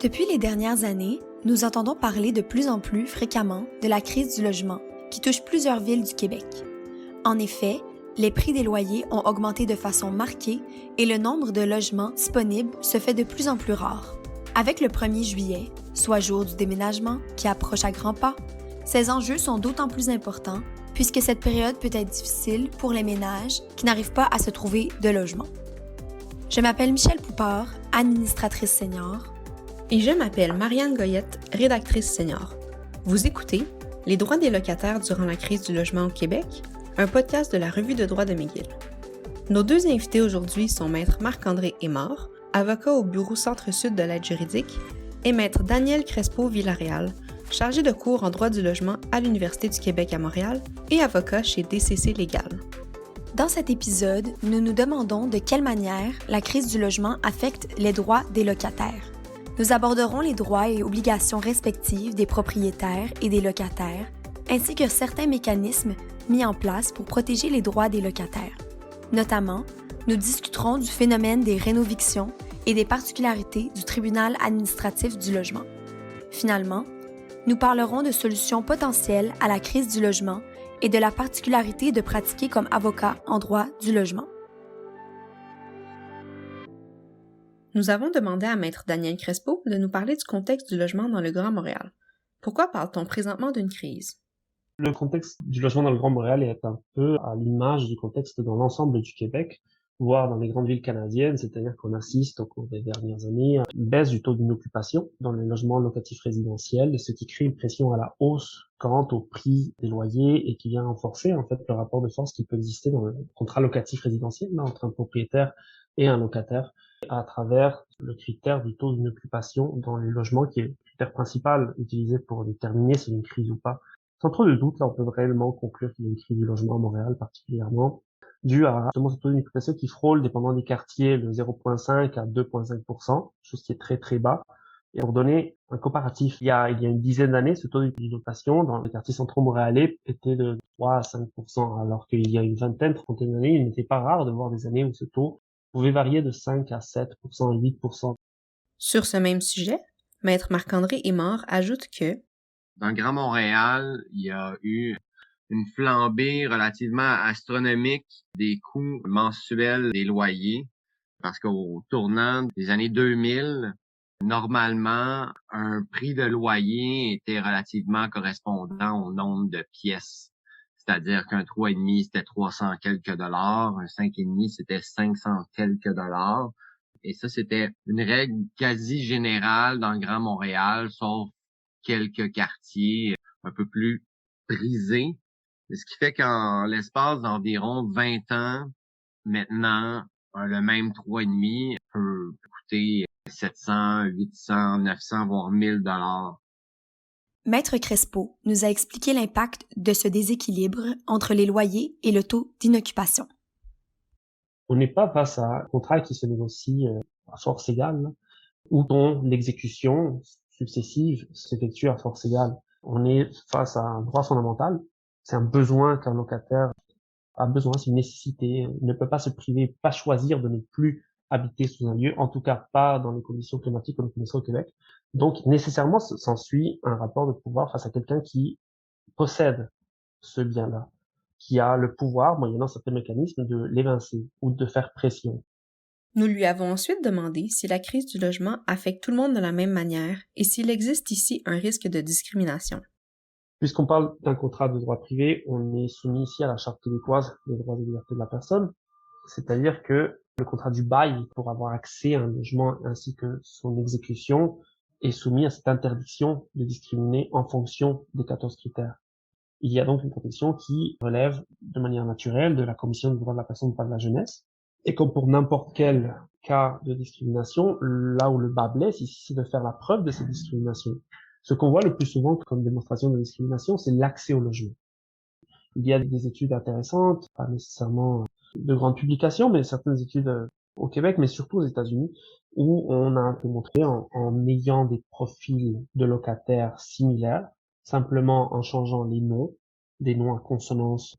Depuis les dernières années, nous entendons parler de plus en plus fréquemment de la crise du logement qui touche plusieurs villes du Québec. En effet, les prix des loyers ont augmenté de façon marquée et le nombre de logements disponibles se fait de plus en plus rare. Avec le 1er juillet, soit jour du déménagement qui approche à grands pas, ces enjeux sont d'autant plus importants puisque cette période peut être difficile pour les ménages qui n'arrivent pas à se trouver de logement. Je m'appelle Michèle Poupard, administratrice senior. Et je m'appelle Marianne Goyette, rédactrice senior. Vous écoutez Les droits des locataires durant la crise du logement au Québec, un podcast de la Revue de droit de McGill. Nos deux invités aujourd'hui sont Maître Marc-André Aymard, avocat au bureau Centre-Sud de l'aide juridique, et Maître Daniel Crespo-Villarreal, chargé de cours en droit du logement à l'Université du Québec à Montréal et avocat chez DCC Légal. Dans cet épisode, nous nous demandons de quelle manière la crise du logement affecte les droits des locataires. Nous aborderons les droits et obligations respectifs des propriétaires et des locataires, ainsi que certains mécanismes mis en place pour protéger les droits des locataires. Notamment, nous discuterons du phénomène des rénovictions et des particularités du tribunal administratif du logement. Finalement, nous parlerons de solutions potentielles à la crise du logement et de la particularité de pratiquer comme avocat en droit du logement. Nous avons demandé à Maître Daniel Crespo de nous parler du contexte du logement dans le Grand Montréal. Pourquoi parle-t-on présentement d'une crise? Le contexte du logement dans le Grand Montréal est un peu à l'image du contexte dans l'ensemble du Québec, voire dans les grandes villes canadiennes, c'est-à-dire qu'on assiste au cours des dernières années à une baisse du taux d'inoccupation dans les logements locatifs résidentiels, ce qui crée une pression à la hausse quant au prix des loyers et qui vient renforcer en fait le rapport de force qui peut exister dans le contrat locatif résidentiel entre un propriétaire et un locataire à travers le critère du taux d'inoccupation dans les logements qui est le critère principal utilisé pour déterminer s'il y a une crise ou pas. Sans trop de doute, là, on peut réellement conclure qu'il y a une crise du logement à Montréal particulièrement, due à justement ce taux d'inoccupation qui frôle, dépendant des quartiers, de 0,5 à 2,5%, chose qui est très très bas. Et pour donner un comparatif, il y a une dizaine d'années, ce taux d'inoccupation dans les quartiers centraux montréalais était de 3 à 5%, alors qu'il y a une vingtaine, trentaine d'années, il n'était pas rare de voir des années où ce taux pouvait varier de 5 à 7%, 8%. Sur ce même sujet, Maître Marc-André Aymard ajoute que dans le Grand Montréal, il y a eu une flambée relativement astronomique des coûts mensuels des loyers, parce qu'au tournant des années 2000, normalement, un prix de loyer était relativement correspondant au nombre de pièces. C'est-à-dire qu'un 3,5, c'était 300 quelques dollars, un 5,5, c'était 500 quelques dollars. Et ça, c'était une règle quasi générale dans le Grand Montréal, sauf quelques quartiers un peu plus brisés. Ce qui fait qu'en l'espace d'environ 20 ans, maintenant, le même 3,5 peut coûter 700, 800, 900, voire 1000 dollars. Maître Crespo nous a expliqué l'impact de ce déséquilibre entre les loyers et le taux d'inoccupation. On n'est pas face à un contrat qui se négocie à force égale, ou dont l'exécution successive s'effectue à force égale. On est face à un droit fondamental, c'est un besoin qu'un locataire a besoin, c'est une nécessité, il ne peut pas se priver, pas choisir de ne plus habiter sous un lieu, en tout cas pas dans les conditions climatiques que nous connaissons au Québec. Donc nécessairement s'ensuit un rapport de pouvoir face à quelqu'un qui possède ce bien-là, qui a le pouvoir, moyennant certains mécanismes, de l'évincer ou de faire pression. Nous lui avons ensuite demandé si la crise du logement affecte tout le monde de la même manière et s'il existe ici un risque de discrimination. Puisqu'on parle d'un contrat de droit privé, on est soumis ici à la Charte québécoise des droits et libertés de la personne, c'est-à-dire que le contrat du bail, pour avoir accès à un logement ainsi que son exécution, est soumis à cette interdiction de discriminer en fonction des 14 critères. Il y a donc une protection qui relève de manière naturelle de la Commission des droits de la personne, pas de la jeunesse. Et comme pour n'importe quel cas de discrimination, là où le bas blesse, ici, c'est de faire la preuve de cette discrimination. Ce qu'on voit le plus souvent comme démonstration de discrimination, c'est l'accès au logement. Il y a des études intéressantes, pas nécessairement de grandes publications, mais certaines études au Québec, mais surtout aux États-Unis, où on a démontré en ayant des profils de locataires similaires, simplement en changeant les noms, des noms à consonance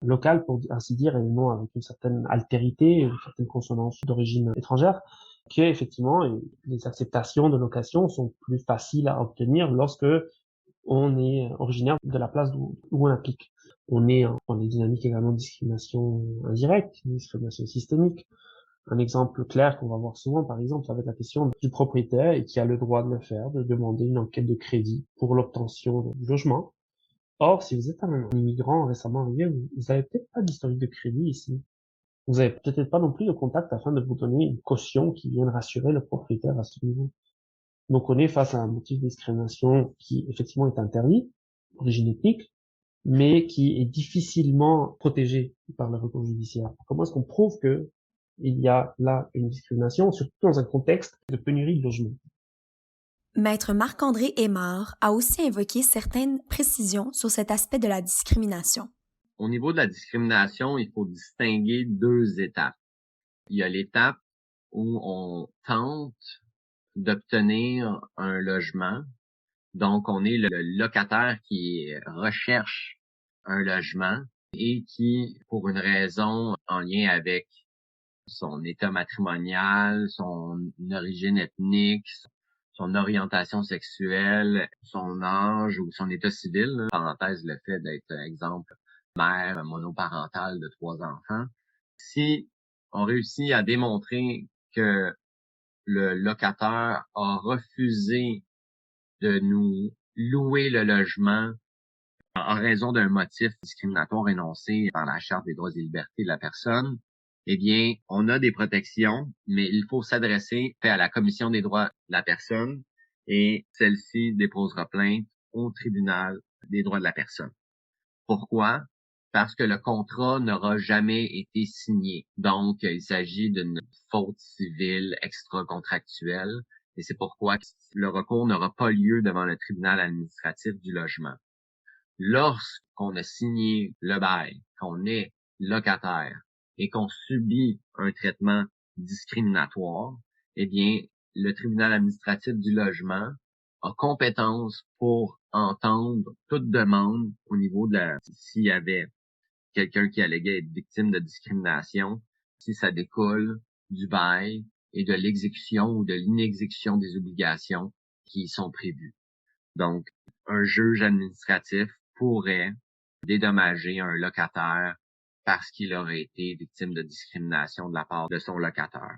locale, pour ainsi dire, et les noms avec une certaine altérité, une certaine consonance d'origine étrangère, qu'effectivement, les acceptations de location sont plus faciles à obtenir lorsque on est originaire de la place où on applique. On est dans les dynamiques également de discrimination indirecte, discrimination systémique. Un exemple clair qu'on va voir souvent, par exemple, ça va être la question du propriétaire et qui a le droit de le faire, de demander une enquête de crédit pour l'obtention du logement. Or, si vous êtes un immigrant récemment arrivé, vous n'avez peut-être pas d'historique de crédit ici. Vous n'avez peut-être pas non plus de contact afin de vous donner une caution qui vienne rassurer le propriétaire à ce niveau. Donc, on est face à un motif de discrimination qui, effectivement, est interdit, d'origine ethnique, mais qui est difficilement protégé par le recours judiciaire. Comment est-ce qu'on prouve que il y a là une discrimination, surtout dans un contexte de pénurie de logement? Maître Marc-André Aymard a aussi invoqué certaines précisions sur cet aspect de la discrimination. Au niveau de la discrimination, il faut distinguer deux étapes. Il y a l'étape où on tente d'obtenir un logement. Donc, on est le locataire qui recherche un logement et qui, pour une raison en lien avec son état matrimonial, son origine ethnique, son orientation sexuelle, son âge ou son état civil, parenthèse le fait d'être, exemple, mère monoparentale de 3 enfants. Si on réussit à démontrer que le locataire a refusé de nous louer le logement en raison d'un motif discriminatoire énoncé par la Charte des droits et libertés de la personne, eh bien, on a des protections, mais il faut s'adresser à la Commission des droits de la personne et celle-ci déposera plainte au tribunal des droits de la personne. Pourquoi? Parce que le contrat n'aura jamais été signé. Donc, il s'agit d'une faute civile extra-contractuelle et c'est pourquoi le recours n'aura pas lieu devant le tribunal administratif du logement. Lorsqu'on a signé le bail, qu'on est locataire et qu'on subit un traitement discriminatoire, eh bien, le tribunal administratif du logement a compétence pour entendre toute demande au niveau de s'il y avait quelqu'un qui alléguait être victime de discrimination, si ça découle du bail et de l'exécution ou de l'inexécution des obligations qui y sont prévues. Donc, un juge administratif pourrait dédommager un locataire parce qu'il aurait été victime de discrimination de la part de son locataire.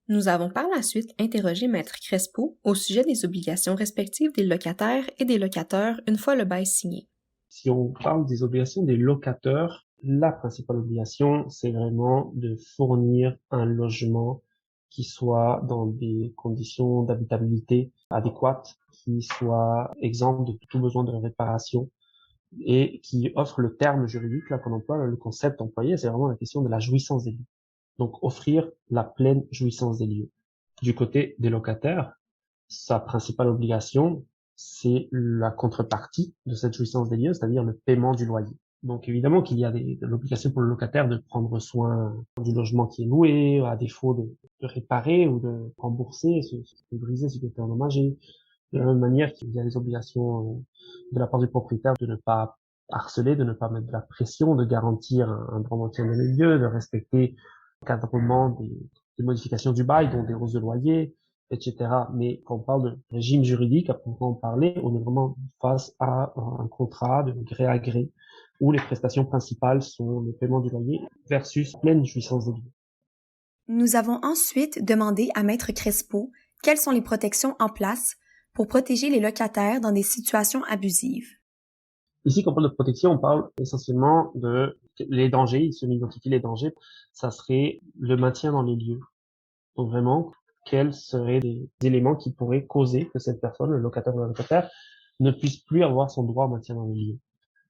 Nous avons par la suite interrogé Maître Crespo au sujet des obligations respectives des locataires et des locataires une fois le bail signé. Si on parle des obligations des locataires, la principale obligation, c'est vraiment de fournir un logement qui soit dans des conditions d'habitabilité adéquates, qui soit exempt de tout besoin de réparation et qui offre le terme juridique là qu'on emploie, le concept employé, c'est vraiment la question de la jouissance des lieux. Donc offrir la pleine jouissance des lieux. Du côté des locataires, sa principale obligation, c'est la contrepartie de cette jouissance des lieux, c'est-à-dire le paiement du loyer. Donc évidemment qu'il y a l'obligation pour le locataire de prendre soin du logement qui est loué, à défaut de réparer ou de rembourser ce qui est brisé, ce qui est endommagé. De la même manière qu'il y a les obligations de la part du propriétaire de ne pas harceler, de ne pas mettre de la pression, de garantir un droit maintien dans les lieux, de respecter l'encadrement des modifications du bail, dont des hausses de loyer, etc. Mais quand on parle de régime juridique, à proprement parler, on est vraiment face à un contrat de gré à gré, où les prestations principales sont le paiement du loyer versus pleine jouissance des lieux. Nous avons ensuite demandé à Maître Crespo quelles sont les protections en place pour protéger les locataires dans des situations abusives. Ici, quand on parle de protection, on parle essentiellement de les dangers, il se identifie les dangers, ça serait le maintien dans les lieux. Donc vraiment, quels seraient les éléments qui pourraient causer que cette personne, le locataire ou la locataire, ne puisse plus avoir son droit au maintien dans les lieux.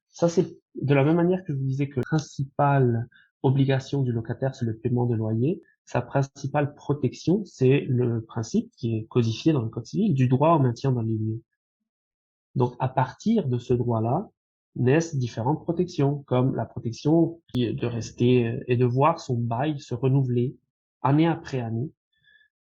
Ça, c'est de la même manière que je vous disais que la principale obligation du locataire, c'est le paiement de loyer. Sa principale protection, c'est le principe qui est codifié dans le Code civil du droit au maintien dans les lieux. Donc, à partir de ce droit-là, naissent différentes protections, comme la protection de rester et de voir son bail se renouveler année après année,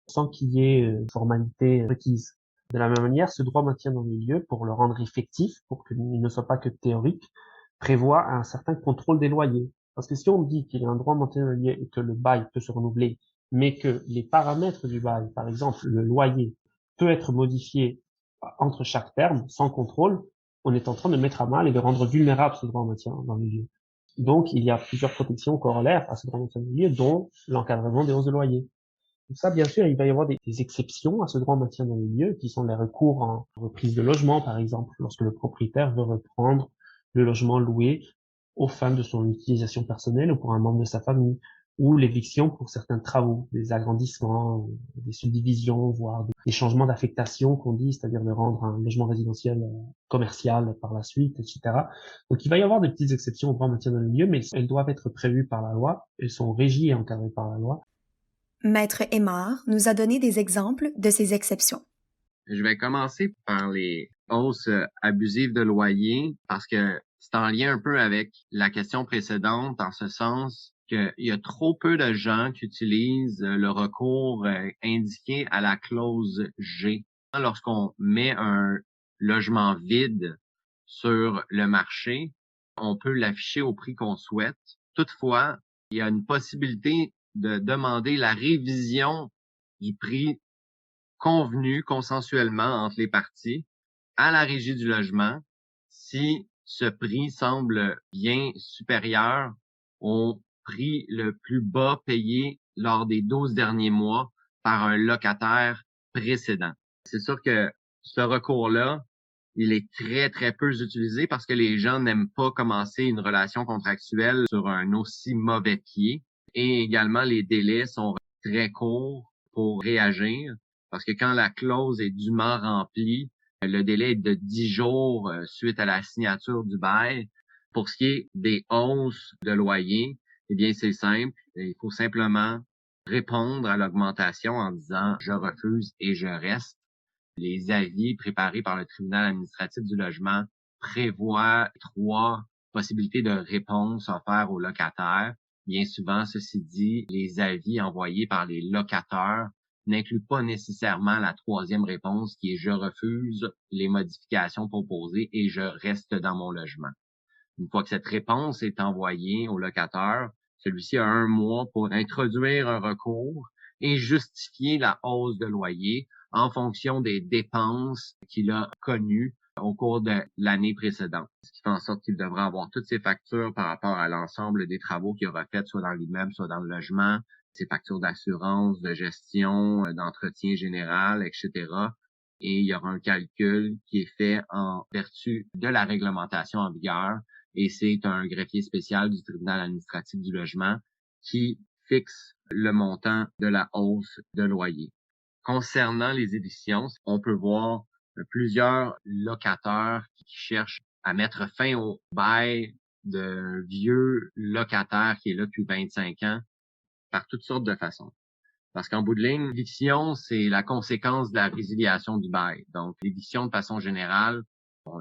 sans qu'il y ait formalité requise. De la même manière, ce droit maintien dans les lieux, pour le rendre effectif, pour qu'il ne soit pas que théorique, prévoit un certain contrôle des loyers. Parce que si on dit qu'il y a un droit maintien dans les lieux et que le bail peut se renouveler mais que les paramètres du bail, par exemple le loyer, peut être modifié entre chaque terme, sans contrôle, on est en train de mettre à mal et de rendre vulnérable ce droit au maintien dans les lieux. Donc, il y a plusieurs protections corollaires à ce droit au maintien dans les lieux, dont l'encadrement des hausses de loyer. Donc ça, bien sûr, il va y avoir des exceptions à ce droit au maintien dans les lieux, qui sont les recours en reprise de logement, par exemple, lorsque le propriétaire veut reprendre le logement loué aux fins de son utilisation personnelle ou pour un membre de sa famille, ou l'éviction pour certains travaux, des agrandissements, des subdivisions, voire des changements d'affectation qu'on dit, c'est-à-dire de rendre un logement résidentiel commercial par la suite, etc. Donc il va y avoir des petites exceptions au droit au maintien dans les lieux, mais elles doivent être prévues par la loi, elles sont régies et encadrées par la loi. Maître Aymard nous a donné des exemples de ces exceptions. Je vais commencer par les hausses abusives de loyer parce que c'est en lien un peu avec la question précédente, en ce sens qu'il y a trop peu de gens qui utilisent le recours indiqué à la clause G. Lorsqu'on met un logement vide sur le marché, on peut l'afficher au prix qu'on souhaite. Toutefois, il y a une possibilité de demander la révision du prix convenu consensuellement entre les parties à la Régie du logement si ce prix semble bien supérieur au prix le plus bas payé lors des 12 derniers mois par un locataire précédent. C'est sûr que ce recours-là, il est très, très peu utilisé parce que les gens n'aiment pas commencer une relation contractuelle sur un aussi mauvais pied. Et également, les délais sont très courts pour réagir parce que quand la clause est dûment remplie, le délai est de 10 jours suite à la signature du bail. Pour ce qui est des hausses de loyer, eh bien, c'est simple. Il faut simplement répondre à l'augmentation en disant « je refuse et je reste ». Les avis préparés par le tribunal administratif du logement prévoient 3 possibilités de réponse offertes aux locataires. Bien souvent, ceci dit, les avis envoyés par les locataires n'incluent pas nécessairement la 3e réponse qui est « je refuse les modifications proposées et je reste dans mon logement ». Une fois que cette réponse est envoyée au locataire, celui-ci a 1 mois pour introduire un recours et justifier la hausse de loyer en fonction des dépenses qu'il a connues au cours de l'année précédente. Ce qui fait en sorte qu'il devra avoir toutes ses factures par rapport à l'ensemble des travaux qu'il aura fait, soit dans l'immeuble, soit dans le logement, ses factures d'assurance, de gestion, d'entretien général, etc. Et il y aura un calcul qui est fait en vertu de la réglementation en vigueur, et c'est un greffier spécial du tribunal administratif du logement qui fixe le montant de la hausse de loyer. Concernant les évictions, on peut voir plusieurs locataires qui cherchent à mettre fin au bail d'un vieux locataire qui est là depuis 25 ans par toutes sortes de façons. Parce qu'en bout de ligne, l'éviction, c'est la conséquence de la résiliation du bail. Donc, l'éviction de façon générale,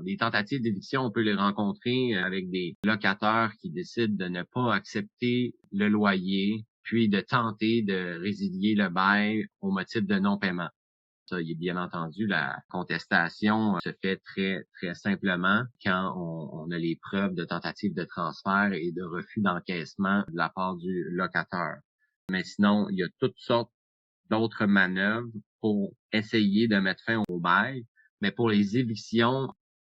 les tentatives d'éviction, on peut les rencontrer avec des locataires qui décident de ne pas accepter le loyer, puis de tenter de résilier le bail au motif de non-paiement. Ça, bien entendu, la contestation se fait très, très simplement quand on a les preuves de tentative de transfert et de refus d'encaissement de la part du locataire. Mais sinon, il y a toutes sortes d'autres manœuvres pour essayer de mettre fin au bail. Mais pour les évictions,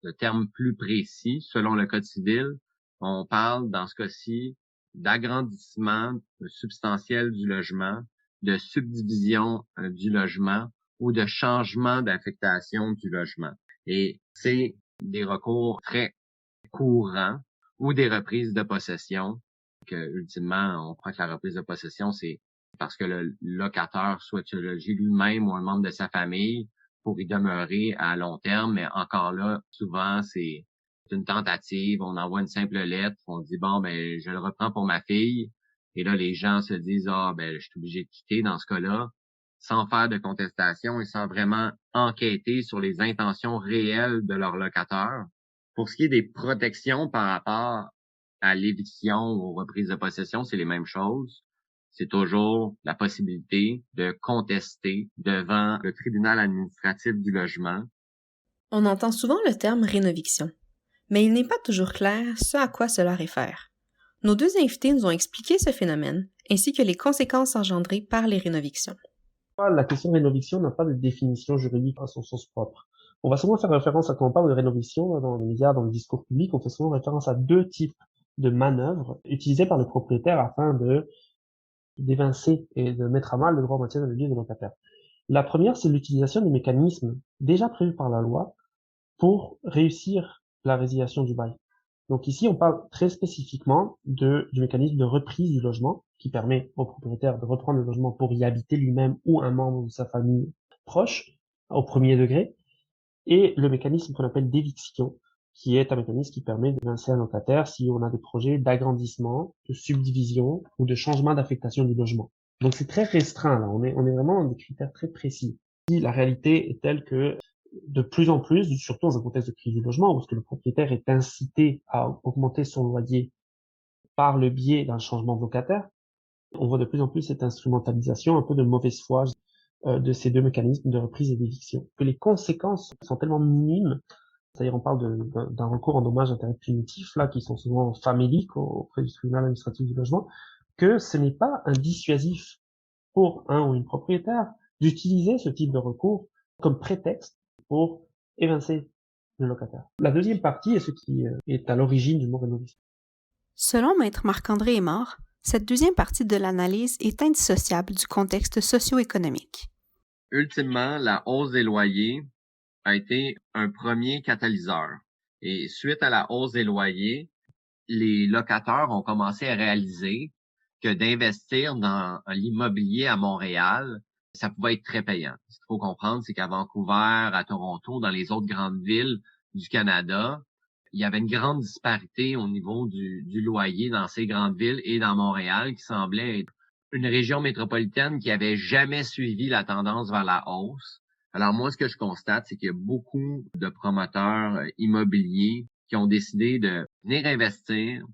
de termes plus précis, selon le Code civil, on parle dans ce cas-ci d'agrandissement substantiel du logement, de subdivision du logement ou de changement d'affectation du logement. Et c'est des recours très courants ou des reprises de possession que, ultimement, on croit que la reprise de possession, c'est parce que le locataire souhaite se loger lui-même ou un membre de sa famille pour y demeurer à long terme, mais encore là, souvent, c'est une tentative, on envoie une simple lettre, on dit, bon, ben, je le reprends pour ma fille, et là, les gens se disent, ben, je suis obligé de quitter dans ce cas-là, sans faire de contestation et sans vraiment enquêter sur les intentions réelles de leur locataire. Pour ce qui est des protections par rapport à l'éviction ou aux reprises de possession, c'est les mêmes choses. C'est toujours la possibilité de contester devant le tribunal administratif du logement. On entend souvent le terme rénoviction, mais il n'est pas toujours clair ce à quoi cela réfère. Nos 2 invités nous ont expliqué ce phénomène ainsi que les conséquences engendrées par les rénovictions. La question de rénoviction n'a pas de définition juridique à son sens propre. On va souvent faire référence à quand on parle de rénoviction dans les médias, dans le discours public, on fait souvent référence à deux types de manœuvres utilisées par les propriétaires afin d'évincer et de mettre à mal le droit au maintien dans le lieu des locataires. La première, c'est l'utilisation des mécanismes déjà prévus par la loi pour réussir la résiliation du bail. Donc ici, on parle très spécifiquement du mécanisme de reprise du logement qui permet au propriétaire de reprendre le logement pour y habiter lui-même ou un membre de sa famille proche au premier degré, et le mécanisme qu'on appelle d'éviction, qui est un mécanisme qui permet d'évincer un locataire si on a des projets d'agrandissement, de subdivision ou de changement d'affectation du logement. Donc c'est très restreint là, on est vraiment dans des critères très précis. Si la réalité est telle que de plus en plus, surtout dans un contexte de crise du logement, parce que le propriétaire est incité à augmenter son loyer par le biais d'un changement de locataire, on voit de plus en plus cette instrumentalisation un peu de mauvaise foi de ces deux mécanismes de reprise et d'éviction. Que les conséquences sont tellement minimes, c'est-à-dire on parle d'un recours en dommages d'intérêt punitifs, là, qui sont souvent faméliques auprès du tribunal administratif du logement, que ce n'est pas un dissuasif pour un ou une propriétaire d'utiliser ce type de recours comme prétexte pour évincer le locataire. La deuxième partie est ce qui est à l'origine du mot rénoviction. Selon Maître Marc-André Aymard, cette deuxième partie de l'analyse est indissociable du contexte socio-économique. Ultimement, la hausse des loyers a été un premier catalyseur. Et suite à la hausse des loyers, les locataires ont commencé à réaliser que d'investir dans l'immobilier à Montréal, ça pouvait être très payant. Ce qu'il faut comprendre, c'est qu'à Vancouver, à Toronto, dans les autres grandes villes du Canada, il y avait une grande disparité au niveau du loyer dans ces grandes villes et dans Montréal, qui semblait être une région métropolitaine qui avait jamais suivi la tendance vers la hausse. Alors moi, ce que je constate, c'est qu'il y a beaucoup de promoteurs immobiliers qui ont décidé de venir investir.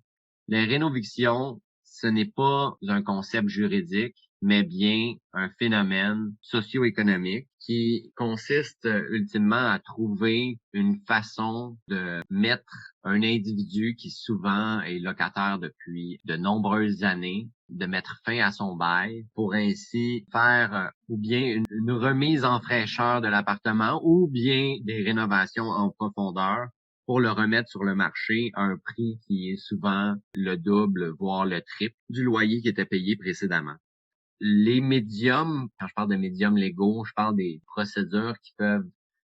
Les rénovictions, ce n'est pas un concept juridique, mais bien un phénomène socio-économique qui consiste ultimement à trouver une façon de mettre un individu qui souvent est locataire depuis de nombreuses années, de mettre fin à son bail pour ainsi faire ou bien une remise en fraîcheur de l'appartement ou bien des rénovations en profondeur pour le remettre sur le marché à un prix qui est souvent le double, voire le triple du loyer qui était payé précédemment. Les médiums, quand je parle de médiums légaux, je parle des procédures qui peuvent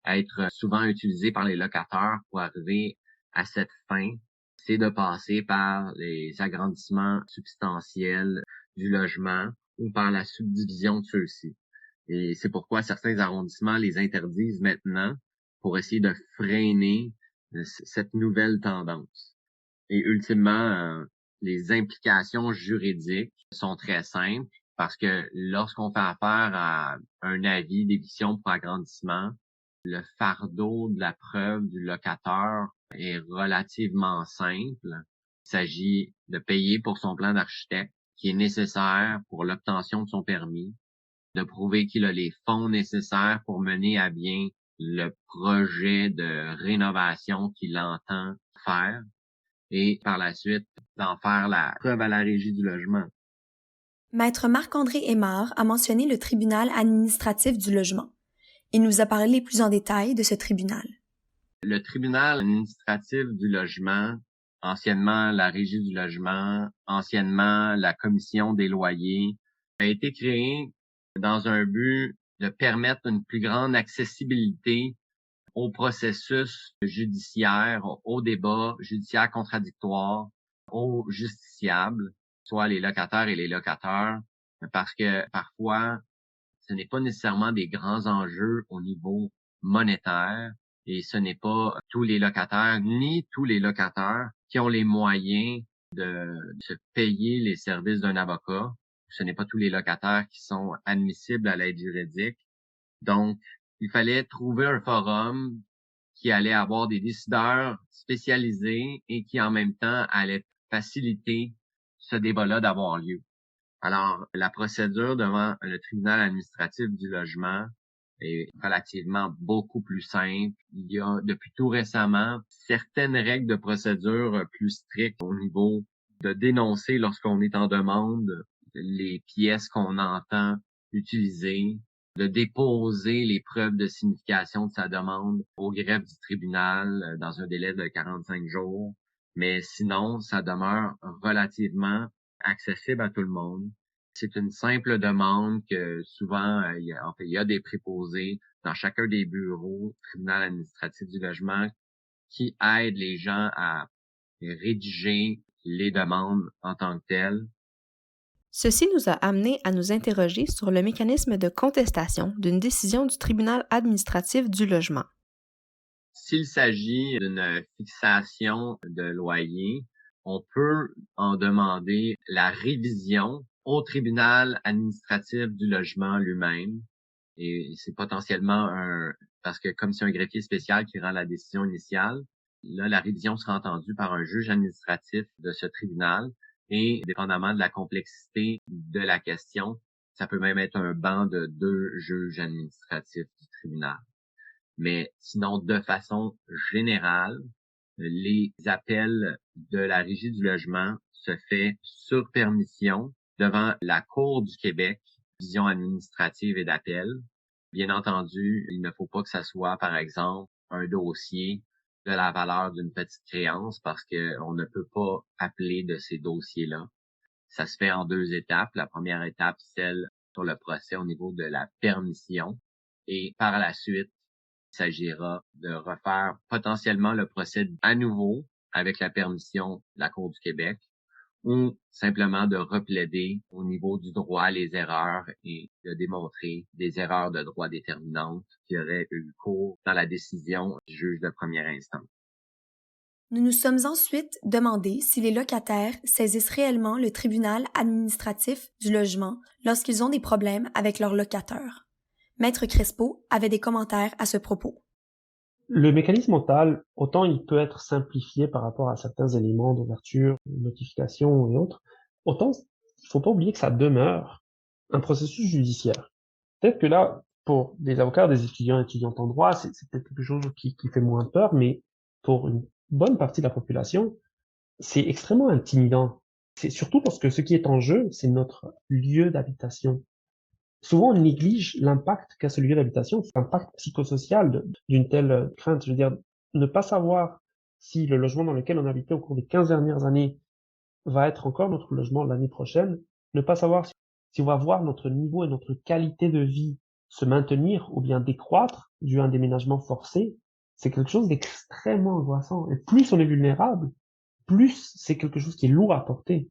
être souvent utilisées par les locataires pour arriver à cette fin. C'est de passer par les agrandissements substantiels du logement ou par la subdivision de ceux-ci. Et c'est pourquoi certains arrondissements les interdisent maintenant pour essayer de freiner cette nouvelle tendance. Et ultimement, les implications juridiques sont très simples parce que lorsqu'on fait affaire à un avis d'éviction pour agrandissement, le fardeau de la preuve du locataire est relativement simple. Il s'agit de payer pour son plan d'architecte qui est nécessaire pour l'obtention de son permis, de prouver qu'il a les fonds nécessaires pour mener à bien le projet de rénovation qu'il entend faire et par la suite d'en faire la preuve à la Régie du logement. Maître Marc-André Aymard a mentionné le tribunal administratif du logement. Il nous a parlé plus en détail de ce tribunal. Le tribunal administratif du logement, anciennement la Régie du logement, anciennement la Commission des loyers, a été créé dans un but de permettre une plus grande accessibilité au processus judiciaire, au débat judiciaire contradictoire, aux justiciables, soit les locataires et les locataires, parce que parfois, ce n'est pas nécessairement des grands enjeux au niveau monétaire et ce n'est pas tous les locataires ni tous les locataires qui ont les moyens de se payer les services d'un avocat. Ce n'est pas tous les locataires qui sont admissibles à l'aide juridique. Donc, il fallait trouver un forum qui allait avoir des décideurs spécialisés et qui en même temps allait faciliter ce débat-là d'avoir lieu. Alors, la procédure devant le tribunal administratif du logement est relativement beaucoup plus simple. Il y a depuis tout récemment certaines règles de procédure plus strictes au niveau de dénoncer lorsqu'on est en demande les pièces qu'on entend utiliser, de déposer les preuves de signification de sa demande au greffe du tribunal dans un délai de 45 jours. Mais sinon, ça demeure relativement accessible à tout le monde. C'est une simple demande que souvent, il y a des préposés dans chacun des bureaux du tribunal administratif du logement qui aident les gens à rédiger les demandes en tant que telles. Ceci nous a amené à nous interroger sur le mécanisme de contestation d'une décision du tribunal administratif du logement. S'il s'agit d'une fixation de loyer, on peut en demander la révision au tribunal administratif du logement lui-même. Et c'est potentiellement parce que comme c'est un greffier spécial qui rend la décision initiale, là, la révision sera entendue par un juge administratif de ce tribunal. Et dépendamment de la complexité de la question, ça peut même être un banc de 2 juges administratifs du tribunal. Mais sinon, de façon générale, les appels de la Régie du logement se fait sur permission devant la Cour du Québec, division administrative et d'appel. Bien entendu, il ne faut pas que ça soit, par exemple, un dossier de la valeur d'une petite créance parce qu'on ne peut pas appeler de ces dossiers-là. Ça se fait en 2 étapes. La première étape, celle sur le procès au niveau de la permission. Et par la suite, il s'agira de refaire potentiellement le procès à nouveau avec la permission de la Cour du Québec ou simplement de replaider au niveau du droit les erreurs et de démontrer des erreurs de droit déterminantes qui auraient eu cours dans la décision du juge de première instance. Nous nous sommes ensuite demandé si les locataires saisissent réellement le tribunal administratif du logement lorsqu'ils ont des problèmes avec leurs locateurs. Maître Crespo avait des commentaires à ce propos. Le mécanisme mental, autant il peut être simplifié par rapport à certains éléments d'ouverture, de notification et autres, autant il faut pas oublier que ça demeure un processus judiciaire. Peut-être que là, pour des avocats, des étudiants et étudiantes en droit, c'est peut-être quelque chose qui fait moins peur, mais pour une bonne partie de la population, c'est extrêmement intimidant. C'est surtout parce que ce qui est en jeu, c'est notre lieu d'habitation. Souvent, on néglige l'impact qu'a ce lieu d'habitation, l'impact psychosocial d'une telle crainte. Je veux dire, ne pas savoir si le logement dans lequel on habitait au cours des 15 dernières années va être encore notre logement l'année prochaine, ne pas savoir si on va voir notre niveau et notre qualité de vie se maintenir ou bien décroître dû à un déménagement forcé, c'est quelque chose d'extrêmement angoissant. Et plus on est vulnérable, plus c'est quelque chose qui est lourd à porter.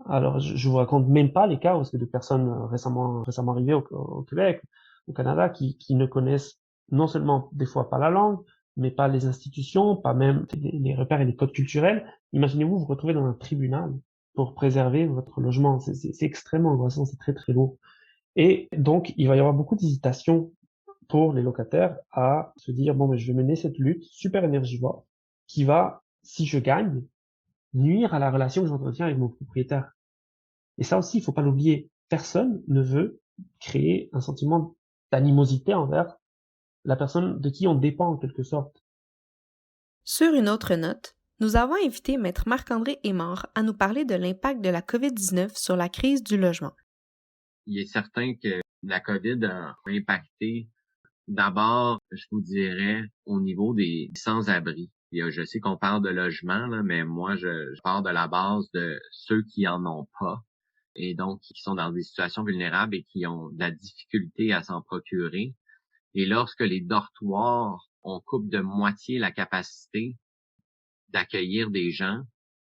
Alors, je vous raconte même pas les cas où c'est de personnes récemment arrivées au Québec, au Canada, qui ne connaissent non seulement des fois pas la langue, mais pas les institutions, pas même les repères et les codes culturels. Imaginez-vous vous retrouvez dans un tribunal pour préserver votre logement. C'est extrêmement angoissant, c'est très très lourd. Et donc, il va y avoir beaucoup d'hésitation pour les locataires à se dire, bon, mais je vais mener cette lutte super énergivore qui va, si je gagne, nuire à la relation que j'entretiens avec mon propriétaire. Et ça aussi, il faut pas l'oublier. Personne ne veut créer un sentiment d'animosité envers la personne de qui on dépend en quelque sorte. Sur une autre note, nous avons invité Maître Marc-André Aymard à nous parler de l'impact de la COVID-19 sur la crise du logement. Il est certain que la COVID a impacté d'abord, je vous dirais, au niveau des sans-abri. Je sais qu'on parle de logement, là, mais moi, je pars de la base de ceux qui en ont pas et donc qui sont dans des situations vulnérables et qui ont de la difficulté à s'en procurer. Et lorsque les dortoirs, on coupe de moitié la capacité d'accueillir des gens,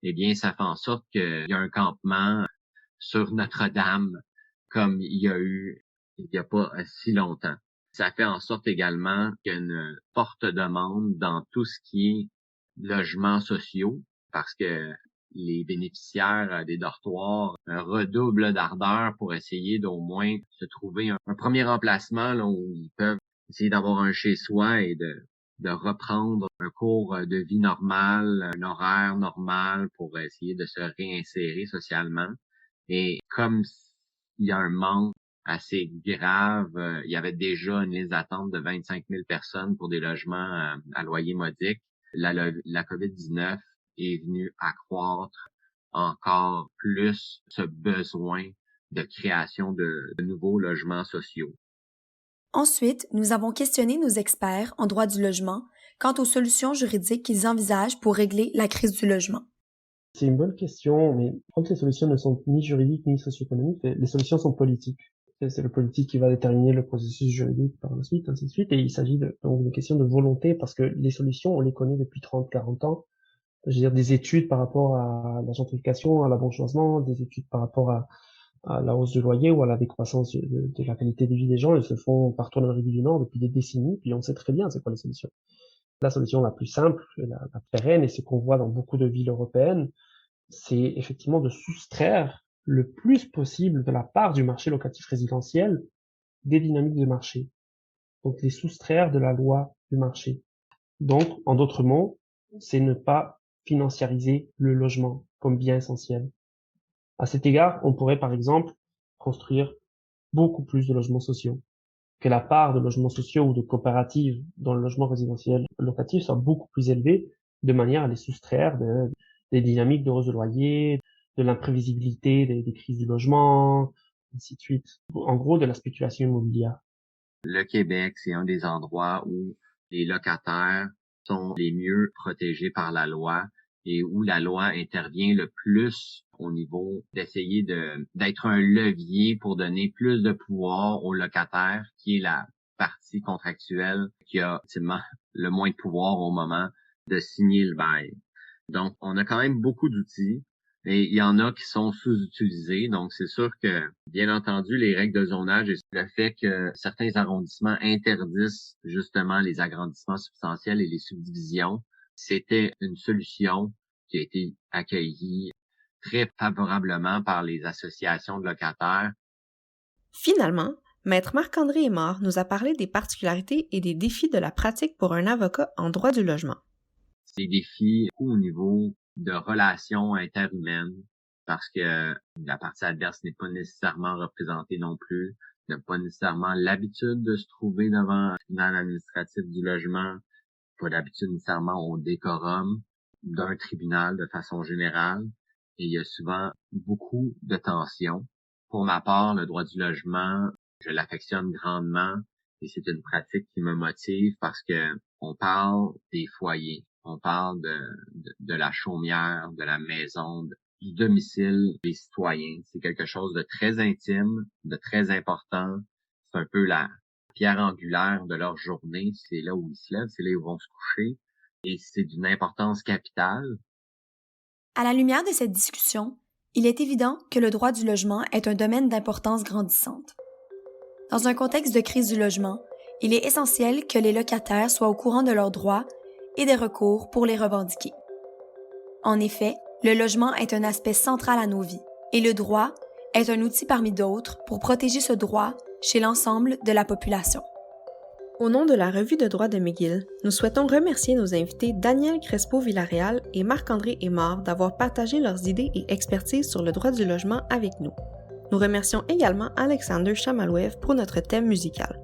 eh bien, ça fait en sorte qu'il y a un campement sur Notre-Dame comme il y a eu il n'y a pas si longtemps. Ça fait en sorte également qu'il y a une forte demande dans tout ce qui est logements sociaux parce que les bénéficiaires des dortoirs redoublent d'ardeur pour essayer d'au moins se trouver un premier emplacement là, où ils peuvent essayer d'avoir un chez-soi et de reprendre un cours de vie normal, un horaire normal pour essayer de se réinsérer socialement. Et comme il y a un manque assez grave, il y avait déjà une liste d'attente de 25 000 personnes pour des logements à loyer modique. La COVID-19 est venue accroître encore plus ce besoin de création de nouveaux logements sociaux. Ensuite, nous avons questionné nos experts en droit du logement quant aux solutions juridiques qu'ils envisagent pour régler la crise du logement. C'est une bonne question, mais je crois que les solutions ne sont ni juridiques ni socio-économiques, les solutions sont politiques. C'est le politique qui va déterminer le processus juridique par la suite, ainsi de suite, et il s'agit donc d'une question de volonté, parce que les solutions, on les connaît depuis 30-40 ans. Je veux dire, des études par rapport à la gentrification, à l'abondement, des études par rapport à la hausse du loyer ou à la décroissance de la qualité de vie des gens, elles se font partout en Amérique du Nord depuis des décennies, puis on sait très bien c'est quoi la solution. La solution la plus simple, la pérenne, et ce qu'on voit dans beaucoup de villes européennes, c'est effectivement de soustraire le plus possible de la part du marché locatif résidentiel des dynamiques de marché. Donc les soustraire de la loi du marché. Donc, en d'autres mots, c'est ne pas financiariser le logement comme bien essentiel. À cet égard, on pourrait par exemple construire beaucoup plus de logements sociaux, que la part de logements sociaux ou de coopératives dans le logement résidentiel locatif soit beaucoup plus élevée, de manière à les soustraire des dynamiques de hausse de loyer, de l'imprévisibilité des crises du logement, ainsi de suite. En gros, de la spéculation immobilière. Le Québec, c'est un des endroits où les locataires sont les mieux protégés par la loi et où la loi intervient le plus au niveau d'essayer d'être un levier pour donner plus de pouvoir aux locataires, qui est la partie contractuelle qui a ultimement le moins de pouvoir au moment de signer le bail. Donc, on a quand même beaucoup d'outils, mais il y en a qui sont sous-utilisés. Donc, c'est sûr que, bien entendu, les règles de zonage et le fait que certains arrondissements interdisent justement les agrandissements substantiels et les subdivisions, c'était une solution qui a été accueillie très favorablement par les associations de locataires. Finalement, Maître Marc-André Aymard nous a parlé des particularités et des défis de la pratique pour un avocat en droit du logement. Des défis au niveau de relations interhumaines, parce que la partie adverse n'est pas nécessairement représentée non plus, n'a pas nécessairement l'habitude de se trouver devant un tribunal administratif du logement, pas l'habitude nécessairement au décorum d'un tribunal de façon générale, et il y a souvent beaucoup de tensions. Pour ma part, le droit du logement, je l'affectionne grandement, et c'est une pratique qui me motive parce que on parle des foyers. On parle de la chaumière, de la maison, du domicile des citoyens. C'est quelque chose de très intime, de très important. C'est un peu la pierre angulaire de leur journée. C'est là où ils se lèvent, c'est là où ils vont se coucher. Et c'est d'une importance capitale. À la lumière de cette discussion, il est évident que le droit du logement est un domaine d'importance grandissante. Dans un contexte de crise du logement, il est essentiel que les locataires soient au courant de leurs droits et des recours pour les revendiquer. En effet, le logement est un aspect central à nos vies et le droit est un outil parmi d'autres pour protéger ce droit chez l'ensemble de la population. Au nom de la Revue de droit de McGill, nous souhaitons remercier nos invités Daniel Crespo-Villarreal et Marc-André Aymard d'avoir partagé leurs idées et expertises sur le droit du logement avec nous. Nous remercions également Alexander Chamalouev pour notre thème musical.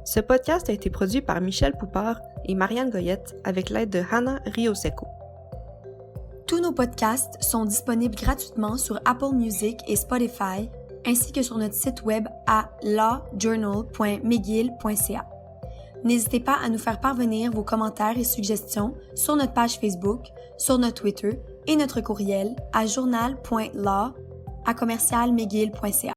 Ce podcast a été produit par Michel Poupard et Marianne Goyette avec l'aide de Hannah Rioseco. Tous nos podcasts sont disponibles gratuitement sur Apple Music et Spotify, ainsi que sur notre site web à lawjournal.mcgill.ca. N'hésitez pas à nous faire parvenir vos commentaires et suggestions sur notre page Facebook, sur notre Twitter et notre courriel à journal.law@commercialmcgill.ca.